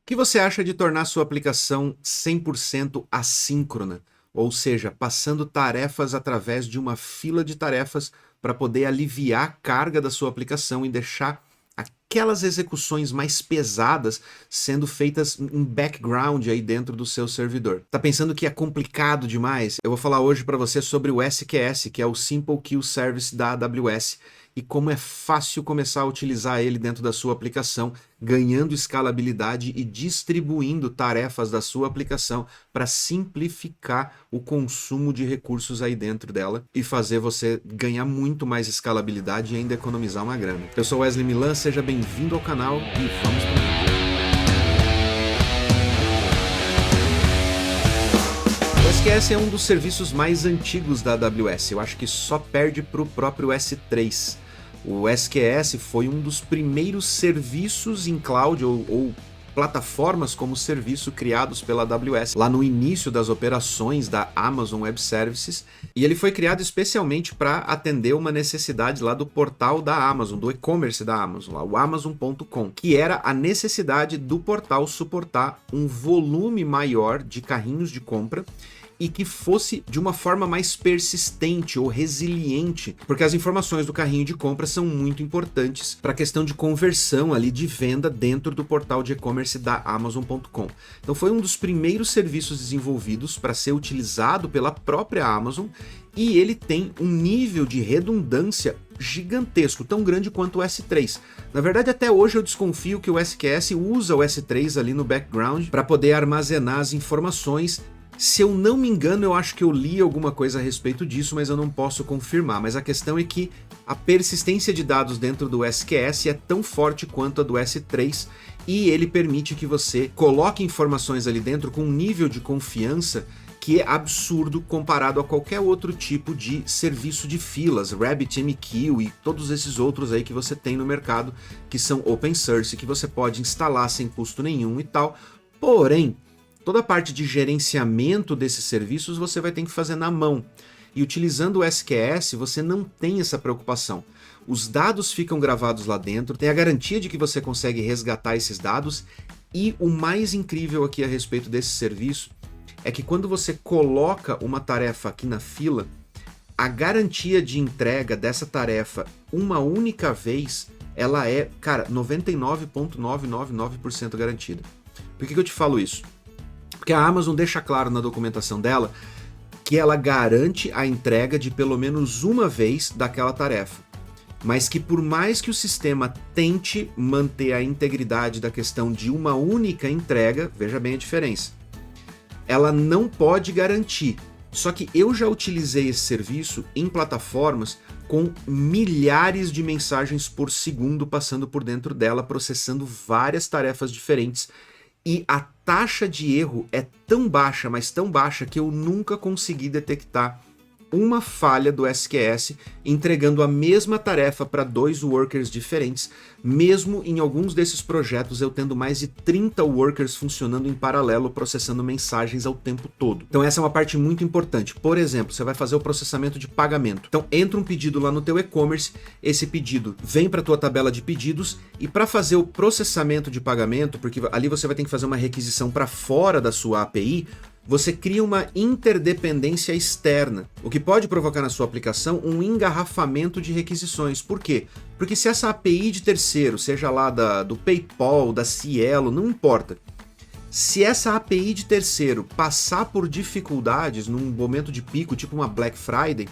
O que você acha de tornar sua aplicação 100% assíncrona? Ou seja, passando tarefas através de uma fila de tarefas para poder aliviar a carga da sua aplicação e deixar aquelas execuções mais pesadas sendo feitas em background aí dentro do seu servidor. Tá pensando que é complicado demais? Eu vou falar hoje para você sobre o SQS, que é o Simple Queue Service da AWS, e como é fácil começar a utilizar ele dentro da sua aplicação, ganhando escalabilidade e distribuindo tarefas da sua aplicação para simplificar o consumo de recursos aí dentro dela e fazer você ganhar muito mais escalabilidade e ainda economizar uma grana. Eu sou Wesley Milan, seja bem-vindo ao canal e vamos para o vídeo. O SQS é um dos serviços mais antigos da AWS, eu acho que só perde para o próprio S3. O SQS foi um dos primeiros serviços em cloud ou plataformas como serviço criados pela AWS, lá no início das operações da Amazon Web Services, e ele foi criado especialmente para atender uma necessidade lá do portal da Amazon, do e-commerce da Amazon, lá, o Amazon.com, que era a necessidade do portal suportar um volume maior de carrinhos de compra e que fosse de uma forma mais persistente ou resiliente, porque as informações do carrinho de compra são muito importantes para a questão de conversão ali de venda dentro do portal de e-commerce da Amazon.com. Então foi um dos primeiros serviços desenvolvidos para ser utilizado pela própria Amazon e ele tem um nível de redundância gigantesco, tão grande quanto o S3. Na verdade, até hoje eu desconfio que o SQS usa o S3 ali no background para poder armazenar as informações. Se eu não me engano, eu acho que eu li alguma coisa a respeito disso, mas eu não posso confirmar. Mas a questão é que a persistência de dados dentro do SQS é tão forte quanto a do S3 e ele permite que você coloque informações ali dentro com um nível de confiança que é absurdo comparado a qualquer outro tipo de serviço de filas, RabbitMQ e todos esses outros aí que você tem no mercado, que são open source, que você pode instalar sem custo nenhum e tal. Porém, toda a parte de gerenciamento desses serviços você vai ter que fazer na mão. E utilizando o SQS, você não tem essa preocupação. Os dados ficam gravados lá dentro, tem a garantia de que você consegue resgatar esses dados. E o mais incrível aqui a respeito desse serviço é que quando você coloca uma tarefa aqui na fila, a garantia de entrega dessa tarefa uma única vez, ela é, cara, 99,999% garantida. Por que eu te falo isso? Porque a Amazon deixa claro na documentação dela que ela garante a entrega de pelo menos uma vez daquela tarefa, mas que por mais que o sistema tente manter a integridade da questão de uma única entrega, veja bem a diferença, ela não pode garantir. Só que eu já utilizei esse serviço em plataformas com milhares de mensagens por segundo passando por dentro dela, processando várias tarefas diferentes. E a taxa de erro é tão baixa, mas tão baixa, que eu nunca consegui detectar uma falha do SQS entregando a mesma tarefa para dois workers diferentes, mesmo em alguns desses projetos eu tendo mais de 30 workers funcionando em paralelo, processando mensagens ao tempo todo. Então essa é uma parte muito importante. Por exemplo, você vai fazer o processamento de pagamento. Então entra um pedido lá no teu e-commerce, esse pedido vem para a tua tabela de pedidos e para fazer o processamento de pagamento, porque ali você vai ter que fazer uma requisição para fora da sua API, você cria uma interdependência externa, o que pode provocar na sua aplicação um engarrafamento de requisições. Por quê? Porque se essa API de terceiro, seja lá do PayPal, da Cielo, não importa, se essa API de terceiro passar por dificuldades num momento de pico, tipo uma Black Friday,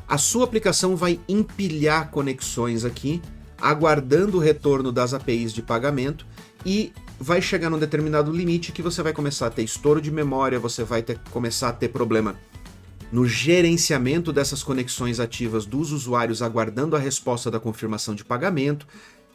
a sua aplicação vai empilhar conexões aqui, aguardando o retorno das APIs de pagamento e vai chegar num determinado limite que você vai começar a ter estouro de memória, você vai começar a ter problema no gerenciamento dessas conexões ativas dos usuários aguardando a resposta da confirmação de pagamento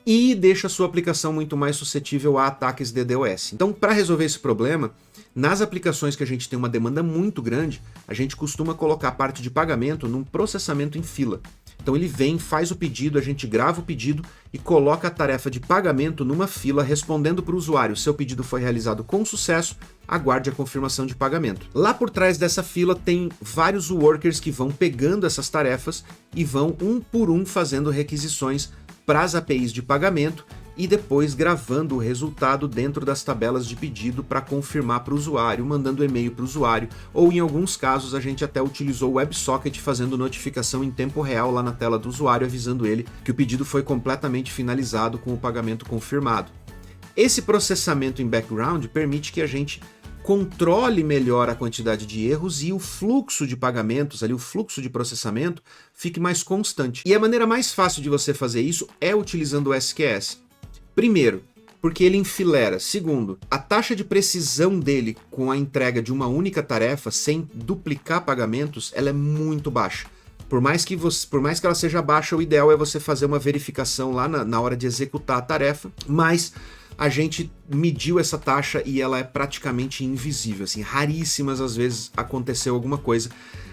e deixa a sua aplicação muito mais suscetível a ataques DDoS. Então, para resolver esse problema, nas aplicações que a gente tem uma demanda muito grande, a gente costuma colocar a parte de pagamento num processamento em fila. Então ele vem, faz o pedido, a gente grava o pedido e coloca a tarefa de pagamento numa fila respondendo para o usuário: seu pedido foi realizado com sucesso, aguarde a confirmação de pagamento. Lá por trás dessa fila tem vários workers que vão pegando essas tarefas e vão um por um fazendo requisições para as APIs de pagamento e depois gravando o resultado dentro das tabelas de pedido para confirmar para o usuário, mandando e-mail para o usuário, ou em alguns casos a gente até utilizou o WebSocket fazendo notificação em tempo real lá na tela do usuário, avisando ele que o pedido foi completamente finalizado com o pagamento confirmado. Esse processamento em background permite que a gente controle melhor a quantidade de erros e o fluxo de pagamentos, ali, o fluxo de processamento, fique mais constante. E a maneira mais fácil de você fazer isso é utilizando o SQS. Primeiro, porque ele enfileira. Segundo, a taxa de precisão dele com a entrega de uma única tarefa, sem duplicar pagamentos, ela é muito baixa. Por mais que ela seja baixa, o ideal é você fazer uma verificação lá na hora de executar a tarefa, mas a gente mediu essa taxa e ela é praticamente invisível, assim, raríssimas às vezes aconteceu alguma coisa,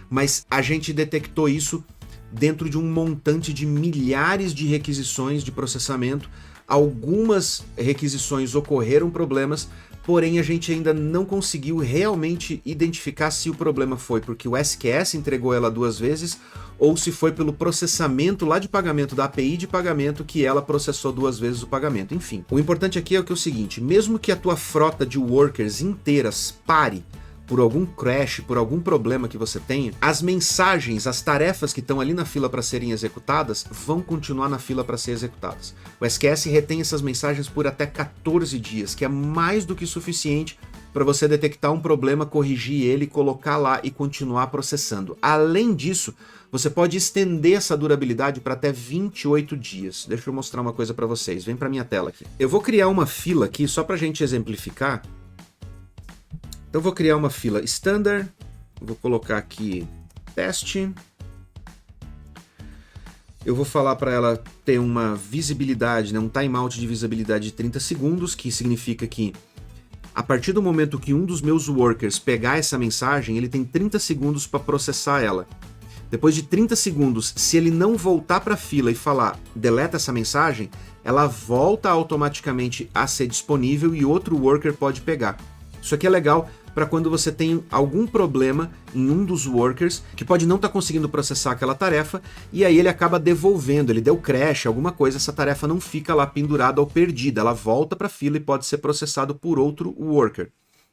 mas a gente detectou isso dentro de um montante de milhares de requisições de processamento. Algumas requisições ocorreram problemas, porém a gente ainda não conseguiu realmente identificar se o problema foi porque o SQS entregou ela 2 vezes ou se foi pelo processamento lá de pagamento da API de pagamento que ela processou 2 vezes o pagamento. Enfim, o importante aqui é o seguinte, mesmo que a tua frota de workers inteiras pare por algum crash, por algum problema que você tenha, as mensagens, as tarefas que estão ali na fila para serem executadas vão continuar na fila para ser executadas. O SQS retém essas mensagens por até 14 dias, que é mais do que suficiente para você detectar um problema, corrigir ele, colocar lá e continuar processando. Além disso, você pode estender essa durabilidade para até 28 dias. Deixa eu mostrar uma coisa para vocês. Vem para minha tela aqui. Eu vou criar uma fila aqui só para a gente exemplificar. Então vou criar uma fila standard, vou colocar aqui teste, eu vou falar para ela ter uma visibilidade, né, um timeout de visibilidade de 30 segundos, que significa que a partir do momento que um dos meus workers pegar essa mensagem, ele tem 30 segundos para processar ela. Depois de 30 segundos, se ele não voltar para a fila e falar deleta essa mensagem, ela volta automaticamente a ser disponível e outro worker pode pegar. Isso aqui é legal para quando você tem algum problema em um dos workers que pode não estar conseguindo processar aquela tarefa e aí ele acaba devolvendo, ele deu crash, alguma coisa, essa tarefa não fica lá pendurada ou perdida, ela volta para a fila e pode ser processado por outro worker.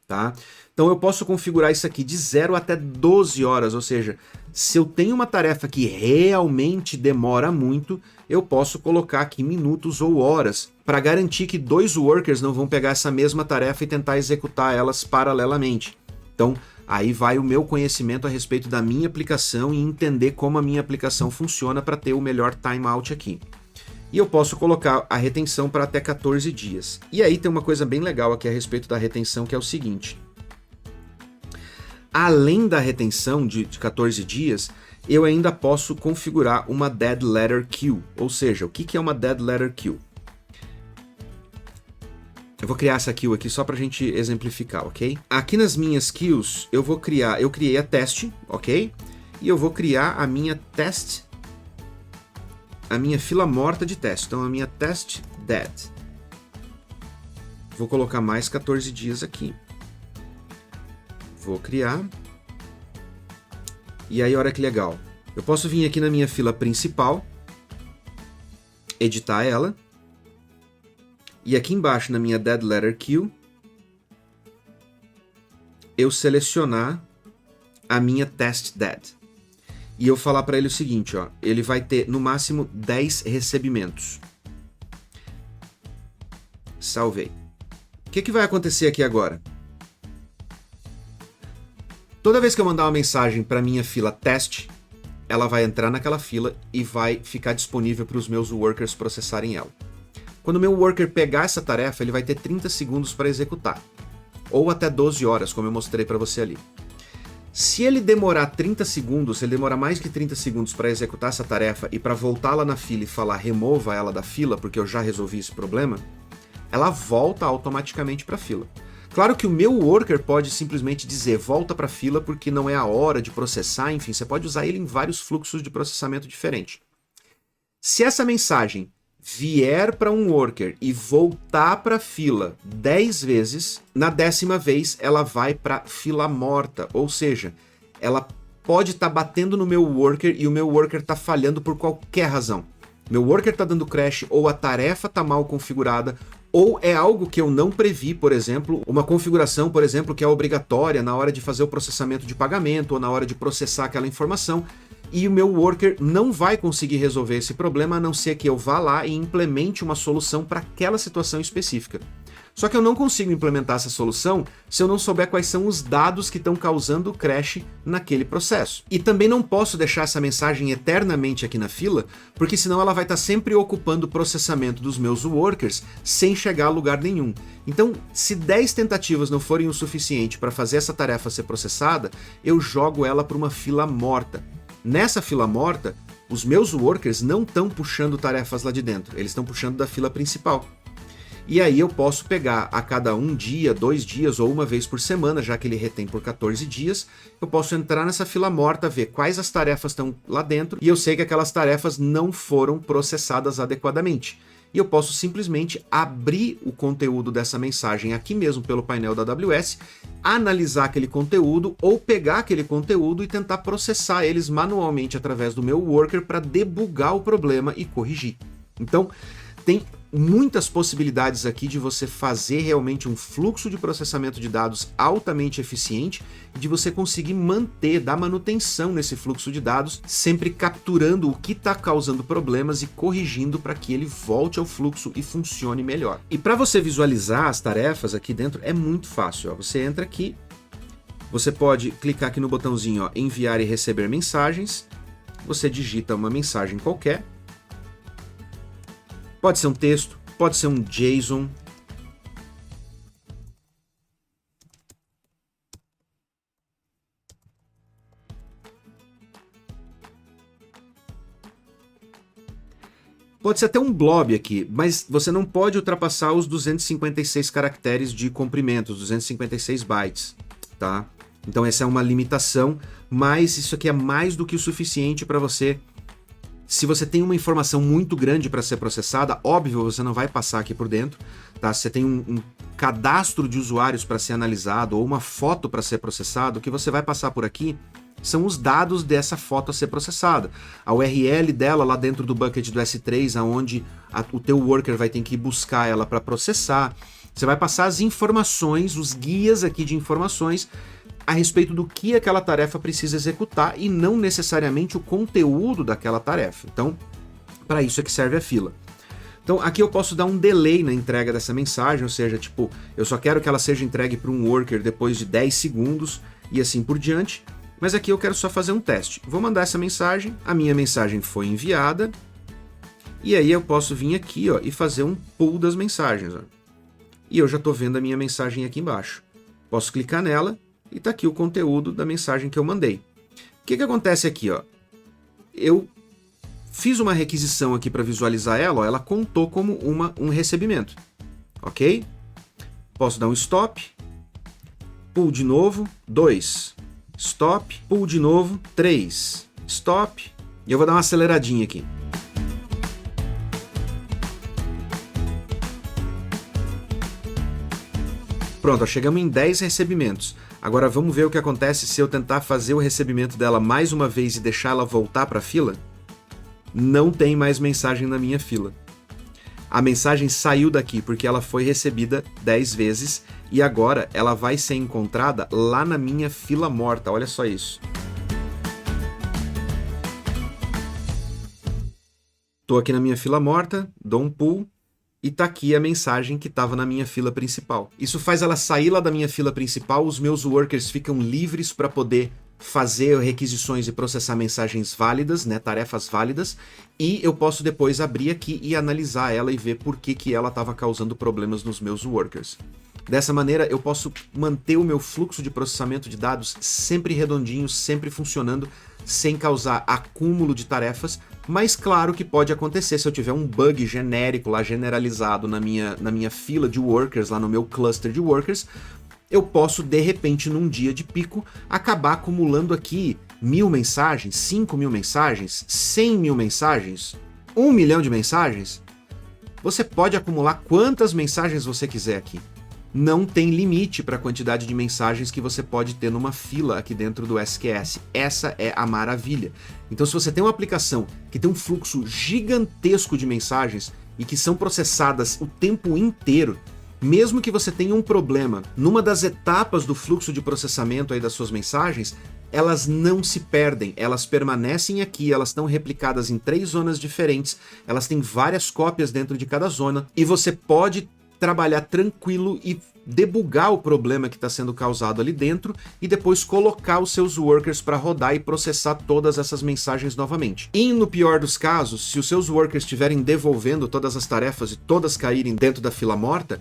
Tá? Então eu posso configurar isso aqui de 0 até 12 horas, ou seja, se eu tenho uma tarefa que realmente demora muito, eu posso colocar aqui minutos ou horas para garantir que 2 workers não vão pegar essa mesma tarefa e tentar executar elas paralelamente. Então aí vai o meu conhecimento a respeito da minha aplicação e entender como a minha aplicação funciona para ter o melhor timeout aqui. E eu posso colocar a retenção para até 14 dias. E aí tem uma coisa bem legal aqui a respeito da retenção, que é o seguinte. Além da retenção de 14 dias, eu ainda posso configurar uma Dead Letter Queue. Ou seja, o que é uma Dead Letter Queue? Eu vou criar essa queue aqui só para a gente exemplificar, ok? Aqui nas minhas queues, eu criei a teste, ok? E eu vou criar a minha fila morta de teste. Então a minha test dead. Vou colocar mais 14 dias aqui. Vou criar. E aí olha que legal. Eu posso vir aqui na minha fila principal, editar ela. E aqui embaixo na minha dead letter queue, eu selecionar a minha test dead. E eu falar para ele o seguinte, ó, ele vai ter no máximo 10 recebimentos. Salvei. O que vai acontecer aqui agora? Toda vez que eu mandar uma mensagem para minha fila teste, ela vai entrar naquela fila e vai ficar disponível para os meus workers processarem ela. Quando o meu worker pegar essa tarefa, ele vai ter 30 segundos para executar. Ou até 12 horas, como eu mostrei para você ali. Se ele demorar 30 segundos, se ele demorar mais que 30 segundos para executar essa tarefa e para voltar lá na fila e falar remova ela da fila, porque eu já resolvi esse problema, ela volta automaticamente para a fila. Claro que o meu worker pode simplesmente dizer volta para a fila porque não é a hora de processar, enfim, você pode usar ele em vários fluxos de processamento diferentes. Se essa mensagem vier para um worker e voltar para a fila 10 vezes, na 10ª vez ela vai para fila morta, ou seja, ela pode estar batendo no meu worker e o meu worker está falhando por qualquer razão. meu worker está dando crash, ou a tarefa está mal configurada, ou é algo que eu não previ, por exemplo, uma configuração, por exemplo, que é obrigatória na hora de fazer o processamento de pagamento ou na hora de processar aquela informação, e o meu worker não vai conseguir resolver esse problema a não ser que eu vá lá e implemente uma solução para aquela situação específica. Só que eu não consigo implementar essa solução se eu não souber quais são os dados que estão causando o crash naquele processo. E também não posso deixar essa mensagem eternamente aqui na fila, porque senão ela vai estar sempre ocupando o processamento dos meus workers sem chegar a lugar nenhum. Então, se 10 tentativas não forem o suficiente para fazer essa tarefa ser processada, eu jogo ela para uma fila morta. Nessa fila morta, os meus workers não estão puxando tarefas lá de dentro, eles estão puxando da fila principal. E aí eu posso pegar a cada um dia, 2 dias ou uma vez por semana, já que ele retém por 14 dias, eu posso entrar nessa fila morta, ver quais as tarefas estão lá dentro, e eu sei que aquelas tarefas não foram processadas adequadamente. E eu posso simplesmente abrir o conteúdo dessa mensagem aqui mesmo pelo painel da AWS, analisar aquele conteúdo ou pegar aquele conteúdo e tentar processar eles manualmente através do meu worker para debugar o problema e corrigir. Então, tem muitas possibilidades aqui de você fazer realmente um fluxo de processamento de dados altamente eficiente e de você conseguir manter, dar manutenção nesse fluxo de dados, sempre capturando o que está causando problemas e corrigindo para que ele volte ao fluxo e funcione melhor. E para você visualizar as tarefas aqui dentro é muito fácil. Ó. Você entra aqui, você pode clicar aqui no botãozinho ó, enviar e receber mensagens, você digita uma mensagem qualquer. Pode ser um texto, pode ser um JSON. Pode ser até um blob aqui, mas você não pode ultrapassar os 256 caracteres de comprimento, os 256 bytes, tá? Então essa é uma limitação, mas isso aqui é mais do que o suficiente para você. Se você tem uma informação muito grande para ser processada, óbvio, você não vai passar aqui por dentro, tá? Se você tem um cadastro de usuários para ser analisado ou uma foto para ser processado, o que você vai passar por aqui são os dados dessa foto a ser processada. A URL dela lá dentro do bucket do S3, aonde o teu worker vai ter que ir buscar ela para processar. Você vai passar as informações, os guias aqui de informações a respeito do que aquela tarefa precisa executar e não necessariamente o conteúdo daquela tarefa. Então, para isso é que serve a fila. Então, aqui eu posso dar um delay na entrega dessa mensagem, ou seja, tipo, eu só quero que ela seja entregue para um worker depois de 10 segundos e assim por diante, mas aqui eu quero só fazer um teste. Vou mandar essa mensagem, a minha mensagem foi enviada, e aí eu posso vir aqui ó, e fazer um pull das mensagens. Ó. E eu já estou vendo a minha mensagem aqui embaixo. Posso clicar nela, e está aqui o conteúdo da mensagem que eu mandei. O que acontece aqui? Ó? Eu fiz uma requisição aqui para visualizar ela, ó, ela contou como um recebimento. Ok? Posso dar um stop, pull de novo, 2, stop, pull de novo, 3, stop, e eu vou dar uma aceleradinha aqui. Pronto, ó, chegamos em 10 recebimentos. Agora vamos ver o que acontece se eu tentar fazer o recebimento dela mais uma vez e deixar ela voltar para a fila? Não tem mais mensagem na minha fila. A mensagem saiu daqui porque ela foi recebida 10 vezes e agora ela vai ser encontrada lá na minha fila morta. Olha só isso. Estou aqui na minha fila morta, dou um pull. E tá aqui a mensagem que estava na minha fila principal. Isso faz ela sair lá da minha fila principal, os meus workers ficam livres para poder fazer requisições e processar mensagens válidas, né, tarefas válidas, e eu posso depois abrir aqui e analisar ela e ver por que ela estava causando problemas nos meus workers. Dessa maneira, eu posso manter o meu fluxo de processamento de dados sempre redondinho, sempre funcionando, sem causar acúmulo de tarefas, mas claro que pode acontecer se eu tiver um bug genérico lá, generalizado na minha fila de workers, lá no meu cluster de workers, eu posso, de repente, num dia de pico, acabar acumulando aqui 1.000 mensagens, 5.000 mensagens, 100.000 mensagens, 1 milhão de mensagens. Você pode acumular quantas mensagens você quiser aqui. não tem limite para a quantidade de mensagens que você pode ter numa fila aqui dentro do SQS. Essa é a maravilha. Então, se você tem uma aplicação que tem um fluxo gigantesco de mensagens e que são processadas o tempo inteiro, mesmo que você tenha um problema numa das etapas do fluxo de processamento aí das suas mensagens, elas não se perdem, elas permanecem aqui, elas estão replicadas em 3 zonas diferentes, elas têm várias cópias dentro de cada zona, e você pode trabalhar tranquilo e debugar o problema que está sendo causado ali dentro e depois colocar os seus workers para rodar e processar todas essas mensagens novamente. E no pior dos casos, se os seus workers estiverem devolvendo todas as tarefas e todas caírem dentro da fila morta,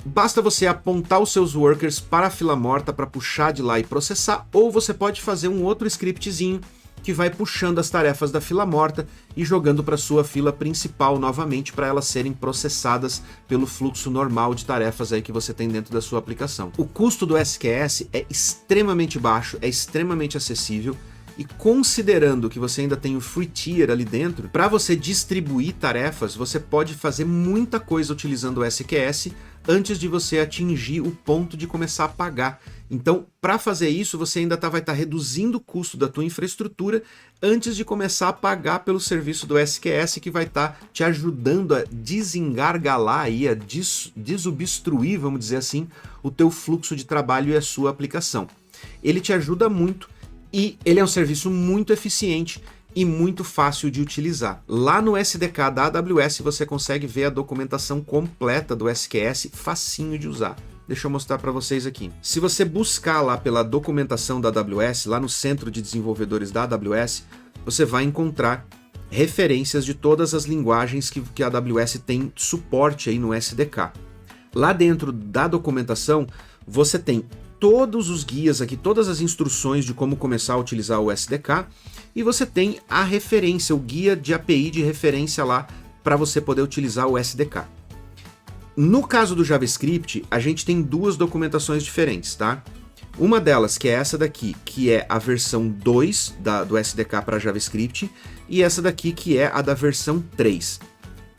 basta você apontar os seus workers para a fila morta para puxar de lá e processar, ou você pode fazer um outro scriptzinho que vai puxando as tarefas da fila morta e jogando para sua fila principal novamente para elas serem processadas pelo fluxo normal de tarefas aí que você tem dentro da sua aplicação. O custo do SQS é extremamente baixo, é extremamente acessível, e considerando que você ainda tem o free tier ali dentro, para você distribuir tarefas, você pode fazer muita coisa utilizando o SQS antes de você atingir o ponto de começar a pagar. Então, para fazer isso, você ainda vai estar reduzindo o custo da tua infraestrutura antes de começar a pagar pelo serviço do SQS, que vai estar te ajudando a desengargalar aí, a desobstruir, vamos dizer assim, o teu fluxo de trabalho e a sua aplicação. Ele te ajuda muito e ele é um serviço muito eficiente e muito fácil de utilizar. Lá no SDK da AWS você consegue ver a documentação completa do SQS, facinho de usar. Deixa eu mostrar para vocês aqui. Se você buscar lá pela documentação da AWS, lá no Centro de Desenvolvedores da AWS, você vai encontrar referências de todas as linguagens que a AWS tem suporte aí no SDK. Lá dentro da documentação, você tem todos os guias aqui, todas as instruções de como começar a utilizar o SDK, e você tem a referência, o guia de API de referência lá para você poder utilizar o SDK. No caso do JavaScript, a gente tem 2 documentações diferentes, tá? Uma delas, que é essa daqui, que é a versão 2 do SDK para JavaScript, e essa daqui, que é a da versão 3.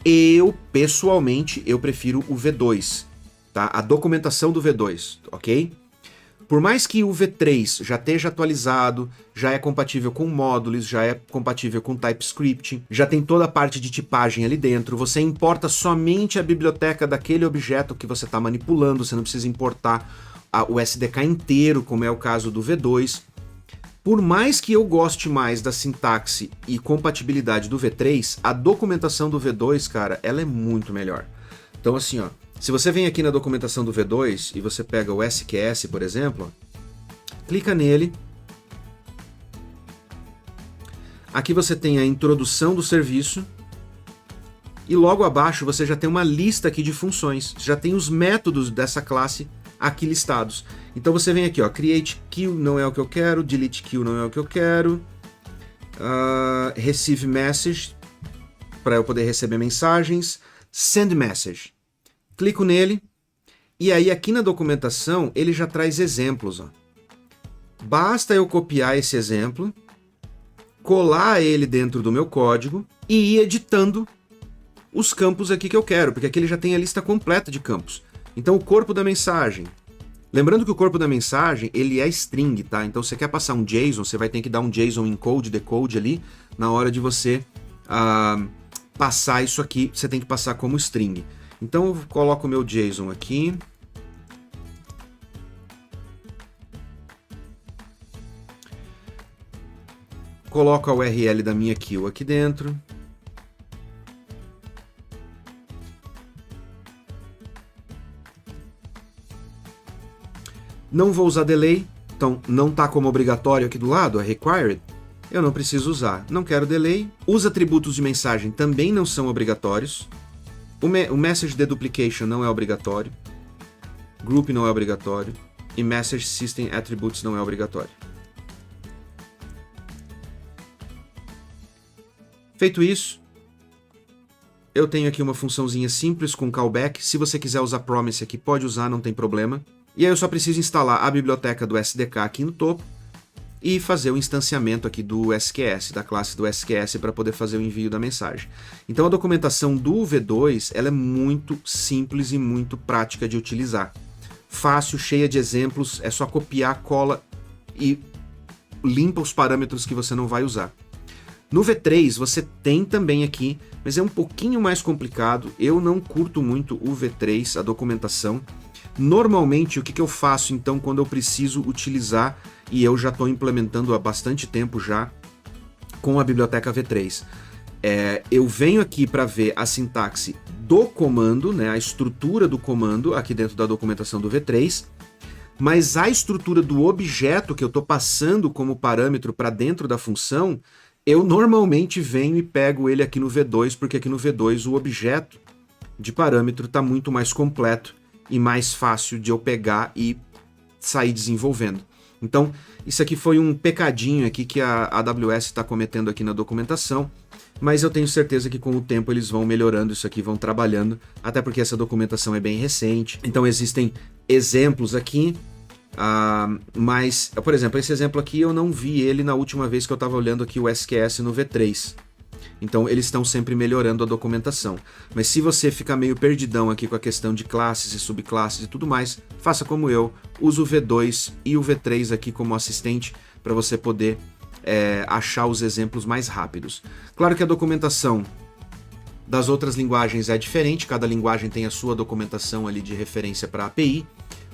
Eu, pessoalmente, prefiro o V2, tá? A documentação do V2, ok? Por mais que o V3 já esteja atualizado, já é compatível com módulos, já é compatível com TypeScript, já tem toda a parte de tipagem ali dentro, você importa somente a biblioteca daquele objeto que você está manipulando, você não precisa importar o SDK inteiro, como é o caso do V2. Por mais que eu goste mais da sintaxe e compatibilidade do V3, a documentação do V2, cara, ela é muito melhor. Então assim, ó, se você vem aqui na documentação do V2 e você pega o SQS, por exemplo, clica nele. Aqui você tem a introdução do serviço e logo abaixo você já tem uma lista aqui de funções, já tem os métodos dessa classe aqui listados. Então você vem aqui, ó, create queue não é o que eu quero, delete queue não é o que eu quero, receive message para eu poder receber mensagens, send message. Clico nele, e aí aqui na documentação ele já traz exemplos. Ó. Basta eu copiar esse exemplo, colar ele dentro do meu código e ir editando os campos aqui que eu quero, porque aqui ele já tem a lista completa de campos. Então o corpo da mensagem. Lembrando que o corpo da mensagem ele é string, tá? Então você quer passar um JSON, você vai ter que dar um JSON encode, decode ali, na hora de você passar isso aqui, você tem que passar como string. Então eu coloco o meu JSON aqui. Coloco a URL da minha queue aqui dentro. Não vou usar delay, então não está como obrigatório aqui do lado, é required. Eu não preciso usar, não quero delay. Os atributos de mensagem também não são obrigatórios. O message deduplication não é obrigatório, group não é obrigatório e message system attributes não é obrigatório. Feito isso, eu tenho aqui uma funçãozinha simples com callback. Se você quiser usar promise aqui, pode usar, não tem problema. E aí eu só preciso instalar a biblioteca do SDK aqui no topo e fazer o instanciamento aqui do SQS, da classe do SQS, para poder fazer o envio da mensagem. Então a documentação do V2 ela é muito simples e muito prática de utilizar. fácil, cheia de exemplos, é só copiar, cola e limpa os parâmetros que você não vai usar. No V3 você tem também aqui, mas é um pouquinho mais complicado, eu não curto muito o V3, a documentação. Normalmente o que eu faço então quando eu preciso utilizar, e eu já estou implementando há bastante tempo já, com a biblioteca V3, eu venho aqui para ver a sintaxe do comando, né, a estrutura do comando aqui dentro da documentação do V3, mas a estrutura do objeto que eu estou passando como parâmetro para dentro da função, eu normalmente venho e pego ele aqui no V2, porque aqui no V2 o objeto de parâmetro está muito mais completo e mais fácil de eu pegar e sair desenvolvendo. Então, isso aqui foi um pecadinho aqui que a AWS está cometendo aqui na documentação, mas eu tenho certeza que com o tempo eles vão melhorando isso aqui, vão trabalhando, até porque essa documentação é bem recente. Então existem exemplos aqui, mas, por exemplo, esse exemplo aqui eu não vi ele na última vez que eu estava olhando aqui o SQS no V3. Então eles estão sempre melhorando a documentação. Mas se você ficar meio perdidão aqui com a questão de classes e subclasses e tudo mais, faça como eu, use o V2 e o V3 aqui como assistente para você poder achar os exemplos mais rápidos. Claro que a documentação das outras linguagens é diferente, cada linguagem tem a sua documentação ali de referência para a API,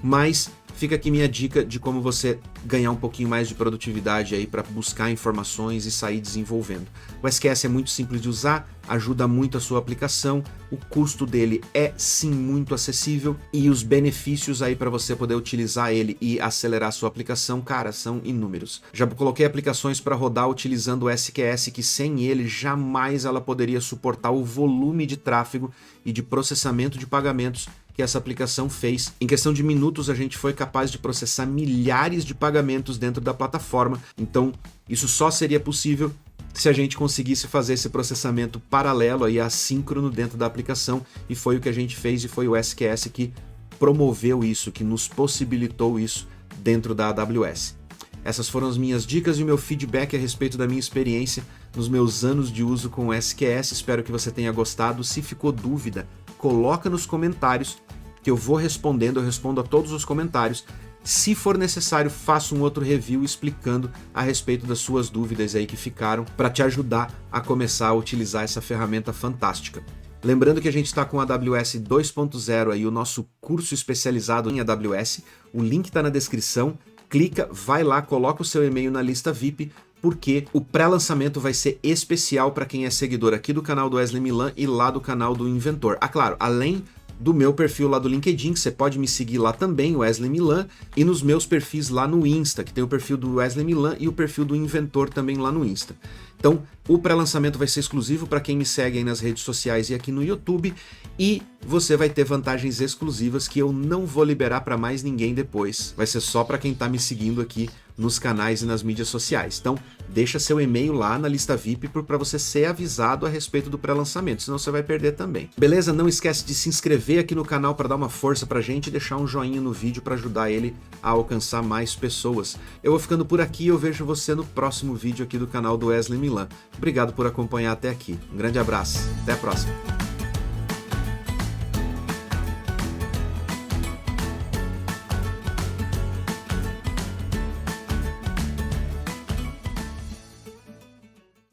mas fica aqui minha dica de como você ganhar um pouquinho mais de produtividade aí para buscar informações e sair desenvolvendo. O SQS é muito simples de usar, ajuda muito a sua aplicação, o custo dele é sim muito acessível e os benefícios aí para você poder utilizar ele e acelerar a sua aplicação, cara, são inúmeros. Já coloquei aplicações para rodar utilizando o SQS que sem ele jamais ela poderia suportar o volume de tráfego e de processamento de pagamentos que essa aplicação fez. Em questão de minutos, a gente foi capaz de processar milhares de pagamentos dentro da plataforma, então isso só seria possível se a gente conseguisse fazer esse processamento paralelo e assíncrono dentro da aplicação, e foi o que a gente fez e foi o SQS que promoveu isso, que nos possibilitou isso dentro da AWS. Essas foram as minhas dicas e o meu feedback a respeito da minha experiência nos meus anos de uso com o SQS. Espero que você tenha gostado. Se ficou dúvida, coloca nos comentários que eu vou respondendo, eu respondo a todos os comentários. Se for necessário, faça um outro review explicando a respeito das suas dúvidas aí que ficaram para te ajudar a começar a utilizar essa ferramenta fantástica. Lembrando que a gente está com a AWS 2.0 aí, o nosso curso especializado em AWS. O link está na descrição. Clica, vai lá, coloca o seu e-mail na lista VIP, porque o pré-lançamento vai ser especial para quem é seguidor aqui do canal do Wesley Milan e lá do canal do Inventor. Claro, além do meu perfil lá do LinkedIn, que você pode me seguir lá também, Wesley Milan, e nos meus perfis lá no Insta, que tem o perfil do Wesley Milan e o perfil do Inventor também lá no Insta. Então, o pré-lançamento vai ser exclusivo para quem me segue aí nas redes sociais e aqui no YouTube, e você vai ter vantagens exclusivas que eu não vou liberar para mais ninguém depois. Vai ser só para quem está me seguindo aqui nos canais e nas mídias sociais. Então, deixa seu e-mail lá na lista VIP para você ser avisado a respeito do pré-lançamento, senão você vai perder também. Beleza? Não esquece de se inscrever aqui no canal para dar uma força pra gente e deixar um joinha no vídeo para ajudar ele a alcançar mais pessoas. Eu vou ficando por aqui e eu vejo você no próximo vídeo aqui do canal do Wesley Milan. Obrigado por acompanhar até aqui. Um grande abraço. Até a próxima.